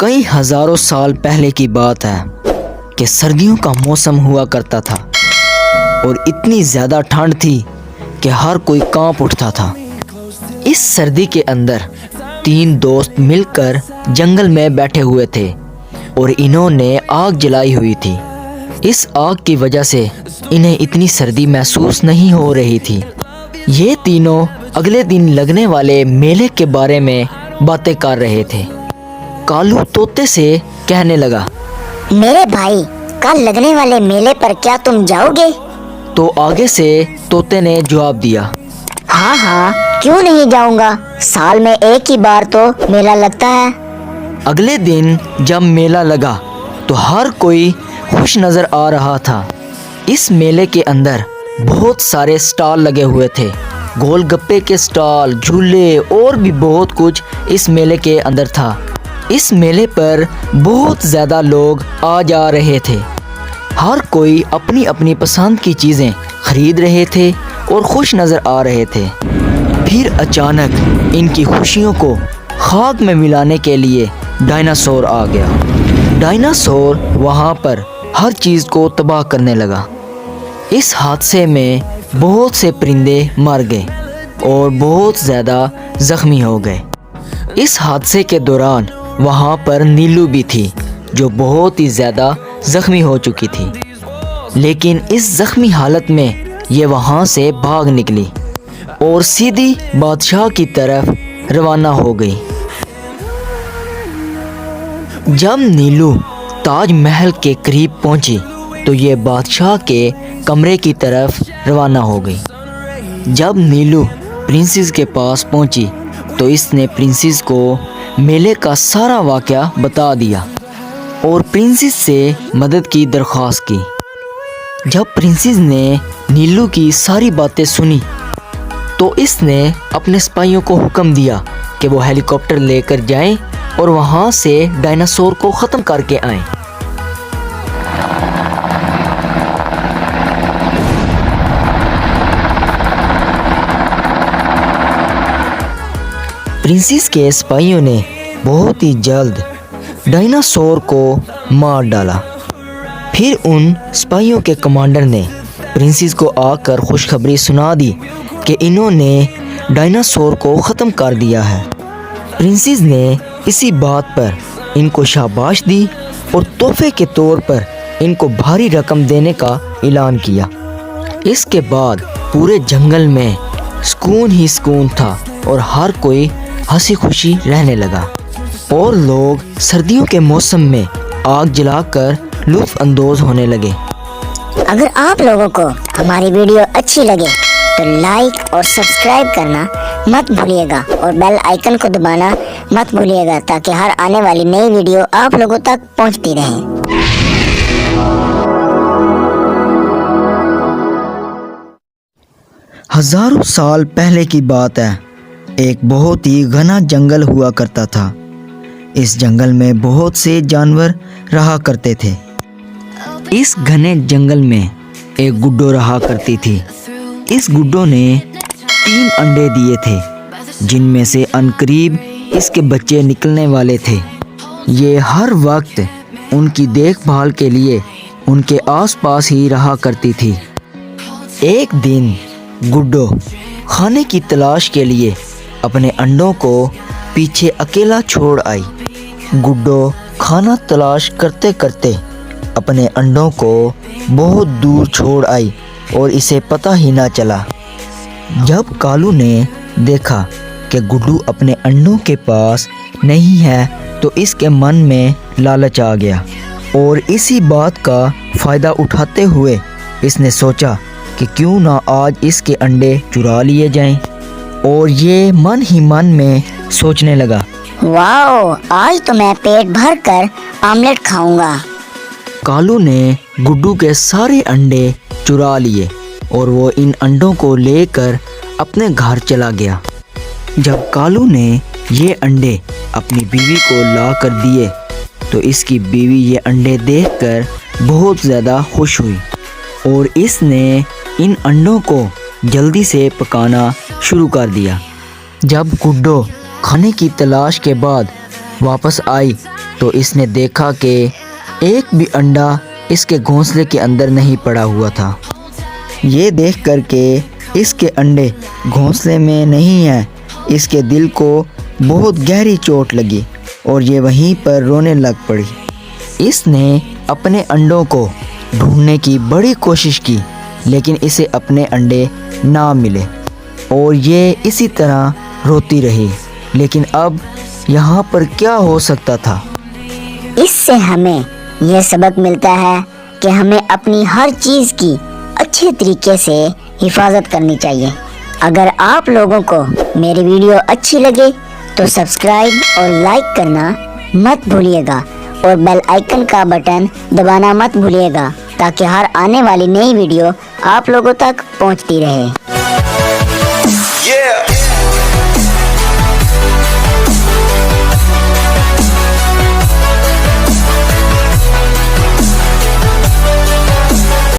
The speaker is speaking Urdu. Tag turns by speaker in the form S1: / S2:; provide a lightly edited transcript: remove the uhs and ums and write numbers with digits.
S1: کئی ہزاروں سال پہلے کی بات ہے کہ سردیوں کا موسم ہوا کرتا تھا اور اتنی زیادہ ٹھنڈ تھی کہ ہر کوئی کانپ اٹھتا تھا۔ اس سردی کے اندر 3 دوست مل کر جنگل میں بیٹھے ہوئے تھے اور انہوں نے آگ جلائی ہوئی تھی۔ اس آگ کی وجہ سے انہیں اتنی سردی محسوس نہیں ہو رہی تھی۔ یہ تینوں اگلے دن لگنے والے میلے کے بارے میں باتیں کر رہے تھے۔ کالو طوطے سے کہنے لگا،
S2: میرے بھائی، کل لگنے والے میلے پر کیا تم جاؤ گے؟
S1: تو آگے سے طوطے نے جواب دیا،
S2: ہاں، کیوں نہیں جاؤں گا، سال میں ایک ہی بار تو میلہ لگتا ہے۔
S1: اگلے دن جب میلہ لگا تو ہر کوئی خوش نظر آ رہا تھا۔ اس میلے کے اندر بہت سارے سٹال لگے ہوئے تھے، گول گپے کے سٹال، جھولے اور بھی بہت کچھ اس میلے کے اندر تھا۔ اس میلے پر بہت زیادہ لوگ آ جا رہے تھے۔ ہر کوئی اپنی اپنی پسند کی چیزیں خرید رہے تھے اور خوش نظر آ رہے تھے۔ پھر اچانک ان کی خوشیوں کو خاک میں ملانے کے لیے ڈائناسور آ گیا۔ ڈائناسور وہاں پر ہر چیز کو تباہ کرنے لگا۔ اس حادثے میں بہت سے پرندے مر گئے اور بہت زیادہ زخمی ہو گئے۔ اس حادثے کے دوران وہاں پر نیلو بھی تھی جو بہت ہی زیادہ زخمی ہو چکی تھی، لیکن اس زخمی حالت میں یہ وہاں سے بھاگ نکلی اور سیدھی بادشاہ کی طرف روانہ ہو گئی۔ جب نیلو تاج محل کے قریب پہنچی تو یہ بادشاہ کے کمرے کی طرف روانہ ہو گئی۔ جب نیلو پرنسس کے پاس پہنچی تو اس نے پرنسس کو میلے کا سارا واقعہ بتا دیا اور پرنسس سے مدد کی درخواست کی۔ جب پرنسس نے نیلو کی ساری باتیں سنی تو اس نے اپنے سپاہیوں کو حکم دیا کہ وہ ہیلی کاپٹر لے کر جائیں اور وہاں سے ڈائناسور کو ختم کر کے آئیں۔ پرنسس کے سپاہیوں نے بہت ہی جلد ڈائناسور کو مار ڈالا۔ پھر ان سپاہیوں کے کمانڈر نے پرنسس کو آ کر خوشخبری سنا دی کہ انہوں نے ڈائناسور کو ختم کر دیا ہے۔ پرنسس نے اسی بات پر ان کو شاباش دی اور تحفے کے طور پر ان کو بھاری رقم دینے کا اعلان کیا۔ اس کے بعد پورے جنگل میں سکون ہی سکون تھا اور ہر کوئی ہنسی خوشی رہنے لگا اور لوگ سردیوں کے موسم میں آگ جلا کر لطف اندوز ہونے لگے۔
S2: اگر آپ لوگوں کو ہماری ویڈیو اچھی لگے تو لائک اور سبسکرائب کرنا مت بھولیے گا اور بیل آئیکن کو دبانا مت بھولیے گا تاکہ ہر آنے والی نئی ویڈیو آپ لوگوں تک پہنچتی رہے۔
S1: ہزاروں سال پہلے کی بات ہے، ایک بہت ہی گھنا جنگل ہوا کرتا تھا۔ اس جنگل میں بہت سے جانور رہا کرتے تھے۔ اس گھنے جنگل میں ایک گڈو رہا کرتی تھی۔ اس گڈو نے 3 انڈے دیے تھے جن میں سے عنقریب اس کے بچے نکلنے والے تھے۔ یہ ہر وقت ان کی دیکھ بھال کے لیے ان کے آس پاس ہی رہا کرتی تھی۔ ایک دن گڈو کھانے کی تلاش کے لیے اپنے انڈوں کو پیچھے اکیلا چھوڑ آئی۔ گڈو کھانا تلاش کرتے کرتے اپنے انڈوں کو بہت دور چھوڑ آئی اور اسے پتہ ہی نہ چلا۔ جب کالو نے دیکھا کہ گڈو اپنے انڈوں کے پاس نہیں ہے تو اس کے من میں لالچ آ گیا اور اسی بات کا فائدہ اٹھاتے ہوئے اس نے سوچا کہ کیوں نہ آج اس کے انڈے چرا لیے جائیں، اور یہ من ہی من میں سوچنے لگا،
S2: واو، آج تو میں پیٹ بھر کر آملیٹ کھاؤں گا۔
S1: کالو نے گڈو کے سارے انڈے چرا لیے اور وہ ان انڈوں کو لے کر اپنے گھر چلا گیا۔ جب کالو نے یہ انڈے اپنی بیوی کو لا کر دیے تو اس کی بیوی یہ انڈے دیکھ کر بہت زیادہ خوش ہوئی اور اس نے ان انڈوں کو جلدی سے پکانا شروع کر دیا۔ جب گڈو کھانے کی تلاش کے بعد واپس آئی تو اس نے دیکھا کہ ایک بھی انڈا اس کے گھونسلے کے اندر نہیں پڑا ہوا تھا۔ یہ دیکھ کر کہ اس کے انڈے گھونسلے میں نہیں ہیں، اس کے دل کو بہت گہری چوٹ لگی اور یہ وہیں پر رونے لگ پڑی۔ اس نے اپنے انڈوں کو ڈھونڈنے کی بڑی کوشش کی، لیکن اسے اپنے انڈے نہ ملے اور یہ اسی طرح روتی رہی۔ لیکن اب یہاں پر کیا ہو سکتا تھا؟
S2: اس سے ہمیں یہ سبق ملتا ہے کہ ہمیں اپنی ہر چیز کی اچھے طریقے سے حفاظت کرنی چاہیے۔ اگر آپ لوگوں کو میری ویڈیو اچھی لگے تو سبسکرائب اور لائک کرنا مت بھولیے گا اور بیل آئیکن کا بٹن دبانا مت بھولیے گا تاکہ ہر آنے والی نئی ویڈیو آپ لوگوں تک پہنچتی رہے۔
S3: Yeah.